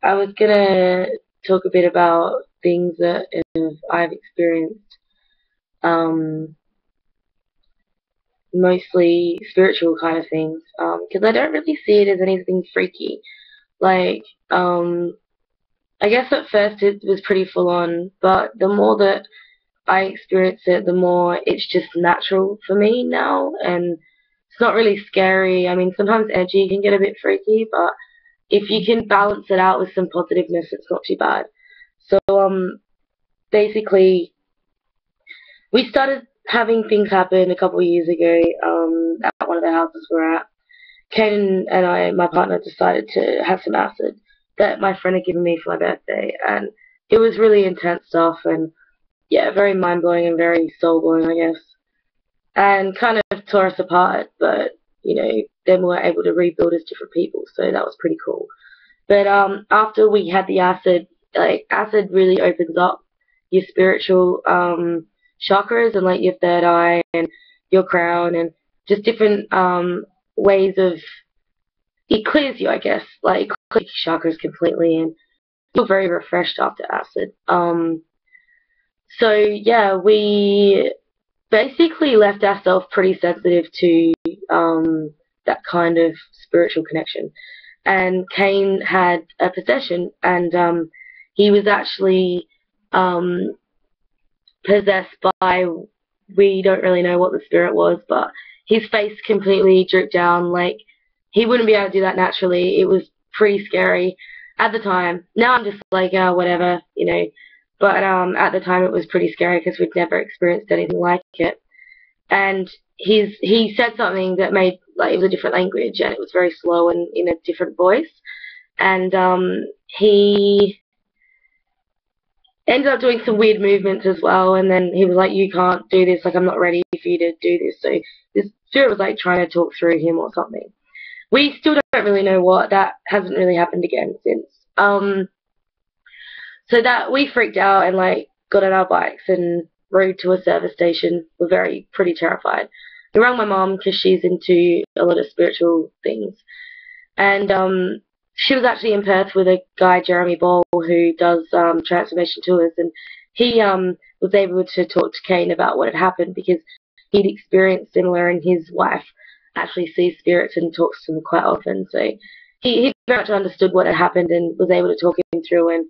I was gonna talk a bit about things that I've experienced, um, mostly spiritual kind of things, because I don't really see it as anything freaky. Like, um, I guess at first it was pretty full on, but the more that I experience it, the more it's just natural for me now, and it's not really scary. I mean, sometimes energy can get a bit freaky, but if you can balance it out with some positiveness, it's not too bad. So, basically, we started having things happen a couple of years ago, at one of the houses we're at. Kane and I, my partner, decided to have some acid that my friend had given me for my birthday, and it was really intense stuff, and yeah, very mind blowing and very soul blowing, I guess, and kind of tore us apart. But then we were able to rebuild as different people, so that was pretty cool. But after we had the acid, like acid really opens up your spiritual chakras and like your third eye and your crown and just different ways of it clears you, I guess. Like clears your chakras completely and feel very refreshed after acid. So yeah, we basically left ourselves pretty sensitive to that kind of spiritual connection. And Cain had a possession, and he was actually um, possessed by, we don't really know what the spirit was, but his face completely drooped down. Like, he wouldn't be able to do that naturally. It was pretty scary at the time. Now I'm just like, oh, whatever. But at the time it was pretty scary because we'd never experienced anything like it. And he said something that made, like, it was a different language and it was very slow and in a different voice. And he ended up doing some weird movements as well, and then he was like, you can't do this, like, I'm not ready for you to do this. So this spirit was like trying to talk through him or something. We still don't really know what. That hasn't really happened again since. So that we freaked out and like got on our bikes and rode to a service station. We're pretty terrified. We rang my mom because she's into a lot of spiritual things, and she was actually in Perth with a guy, Jeremy Ball, who does transformation tours, and he was able to talk to Kane about what had happened because he'd experienced similar, and his wife actually sees spirits and talks to them quite often. So he very much understood what had happened and was able to talk him through and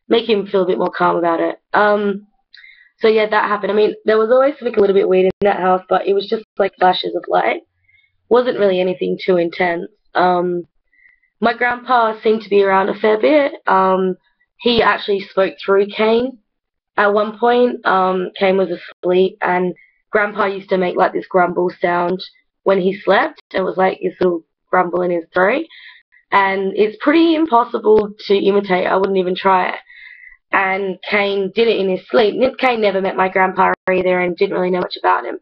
make him feel a bit more calm about it. So yeah, that happened. I mean, there was always something a little bit weird in that house, but it was just like flashes of light. Wasn't really anything too intense. My grandpa seemed to be around a fair bit. He actually spoke through Kane at one point. Kane was asleep, and grandpa used to make like this grumble sound when he slept. It was like this little grumble in his throat. And it's pretty impossible to imitate. I wouldn't even try it. And Kane did it in his sleep. Kane never met my grandpa either and didn't really know much about him.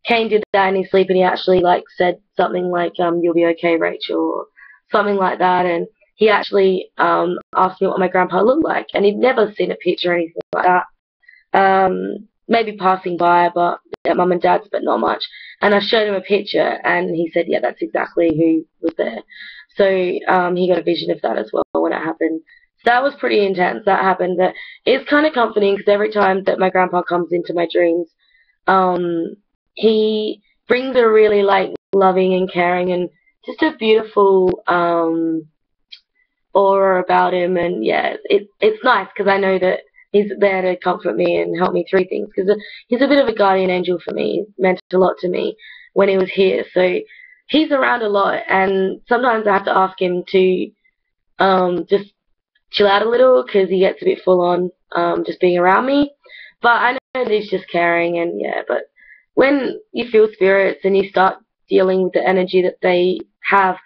Kane did that in his sleep, and he actually like said something like, "You'll be okay, Rachel," or something like that. And he actually asked me what my grandpa looked like, and he'd never seen a picture or anything like that. Maybe passing by, but at mum and dad's, but not much. And I showed him a picture, and he said, "Yeah, that's exactly who was there." So he got a vision of that as well when it happened. So that was pretty intense. That happened, but it's kind of comforting because every time that my grandpa comes into my dreams, um, he brings a really like loving and caring and just a beautiful aura about him. And yeah, it's nice because I know that he's there to comfort me and help me through things because he's a bit of a guardian angel for me. He meant a lot to me when he was here. So he's around a lot, and sometimes I have to ask him to just chill out a little because he gets a bit full on just being around me. But I know that he's just caring, and yeah, but when you feel spirits and you start dealing with the energy that they have,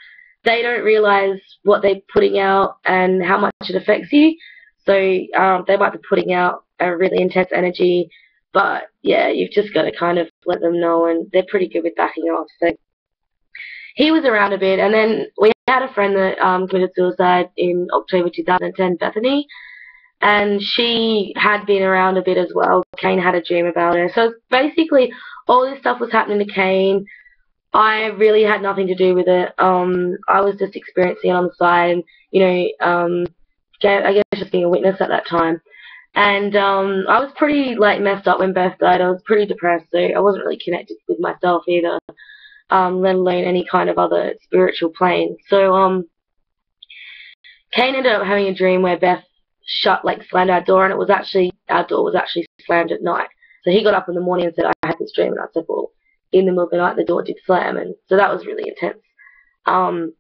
they don't realize what they're putting out and how much it affects you. So they might be putting out a really intense energy, but yeah, you've just got to kind of let them know, and they're pretty good with backing off. So he was around a bit, and then we had a friend that committed suicide in October 2010, Bethany, and she had been around a bit as well. Kane had a dream about her. So basically, all this stuff was happening to Kane. I really had nothing to do with it. I was just experiencing it on the side, and I guess just being a witness at that time. And I was pretty like messed up when Beth died. I was pretty depressed, so I wasn't really connected with myself either, let alone any kind of other spiritual plane. So Kane ended up having a dream where Beth slammed our door, and our door was actually slammed at night. So he got up in the morning and said, I had this dream, and I said, well, in the middle of the night the door did slam, and so that was really intense. Um,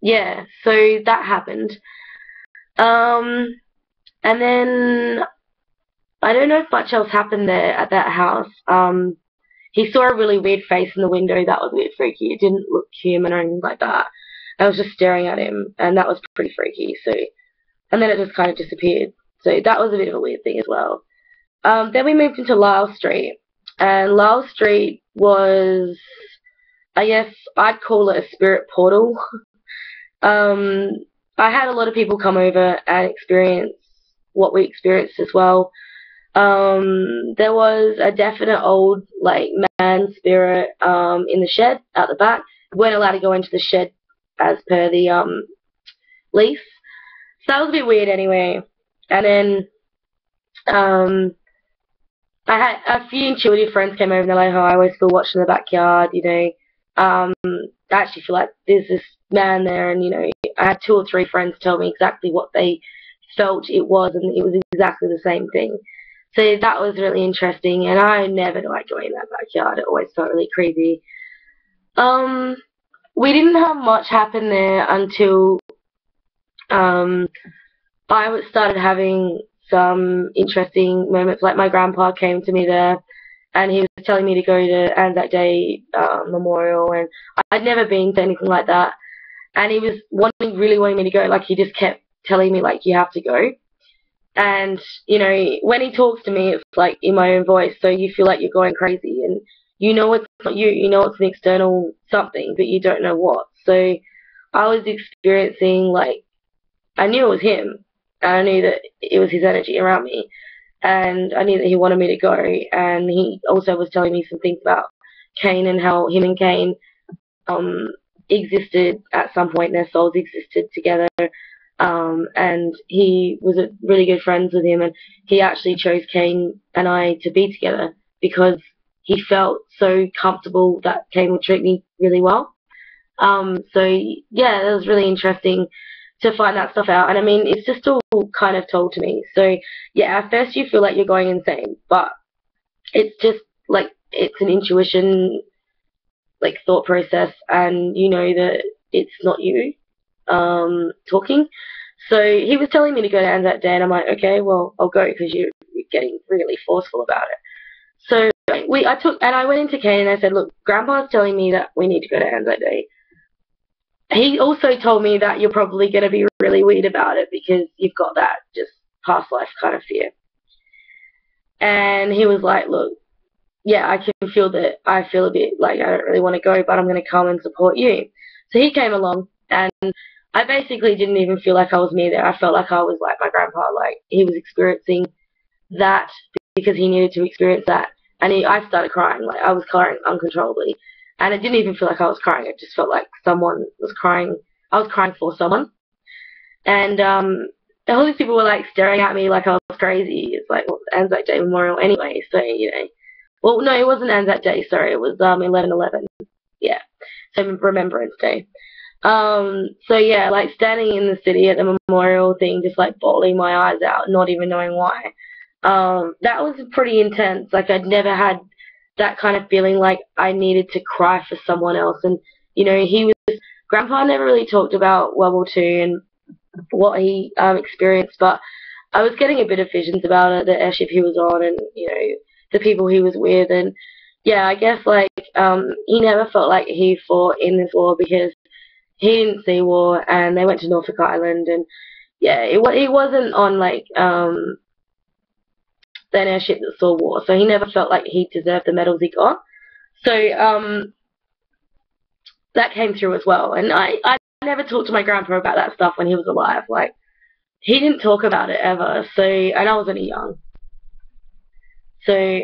yeah, so that happened. Um, and then I don't know if much else happened there at that house. He saw a really weird face in the window that was a bit freaky. It didn't look human or anything like that. I was just staring at him, and that was pretty freaky. So, and then it just kind of disappeared. So that was a bit of a weird thing as well. Then we moved into Lyle Street, and Lyle Street was, I guess, I'd call it a spirit portal. um, I had a lot of people come over and experience what we experienced as well. There was a definite old like man spirit in the shed out the back. We weren't allowed to go into the shed as per the lease. So that was a bit weird anyway. And then I had a few intuitive friends came over and they're like, oh, I always feel watched in the backyard, I actually feel like there's this man there, and I had 2 or 3 friends tell me exactly what they felt it was, and it was exactly the same thing. So that was really interesting, and I never liked going in that backyard. It always felt really creepy. We didn't have much happen there until I started having some interesting moments. Like my grandpa came to me there, and he was telling me to go to Anzac Day Memorial, and I'd never been to anything like that. And he was really wanting me to go. Like he just kept telling me like you have to go. And when he talks to me, it's like in my own voice, so you feel like you're going crazy, and it's not you. It's an external something, but you don't know what. So I was experiencing like I knew it was him, and I knew that it was his energy around me, and I knew that he wanted me to go. And he also was telling me some things about Kane and how him and Kane existed at some point. Their souls existed together. And he was really good friends with him, and he actually chose Kane and I to be together because he felt so comfortable that Kane would treat me really well. So yeah, it was really interesting to find that stuff out. And I mean, it's just all kind of told to me. So yeah, at first you feel like you're going insane, but it's just like it's an intuition, like thought process, and you know that it's not you talking. So he was telling me to go to Anzac Day, and I'm like, okay, well, I'll go because you're getting really forceful about it. So I went into Kane and I said, look, Grandpa's telling me that we need to go to Anzac Day. He also told me that you're probably going to be really weird about it because you've got that just past life kind of fear. And he was like, look, yeah, I can feel that I feel a bit like I don't really want to go, but I'm going to come and support you. So he came along, and I basically didn't even feel like I was me there. I felt like I was like my grandpa, like he was experiencing that because he needed to experience that. And I started crying, like I was crying uncontrollably. And it didn't even feel like I was crying. It just felt like someone was crying. I was crying for someone. And all these people were like staring at me like I was crazy. It's like, well, Anzac Day Memorial anyway, so well, no, it wasn't Anzac Day. Sorry, it was 11/11. Yeah, so Remembrance Day. So yeah, like standing in the city at the memorial thing, just like bawling my eyes out, not even knowing why. That was pretty intense. Like I'd never had that kind of feeling like I needed to cry for someone else. And Grandpa never really talked about World War II and what he experienced, but I was getting a bit of visions about it, the airship he was on, and the people he was with. And yeah, I guess like he never felt like he fought in this war because he didn't see war, and they went to Norfolk Island, and yeah, he wasn't on like an airship that saw war, so he never felt like he deserved the medals he got. So that came through as well. And I never talked to my grandpa about that stuff when he was alive. Like he didn't talk about it ever. So, and I was only young. So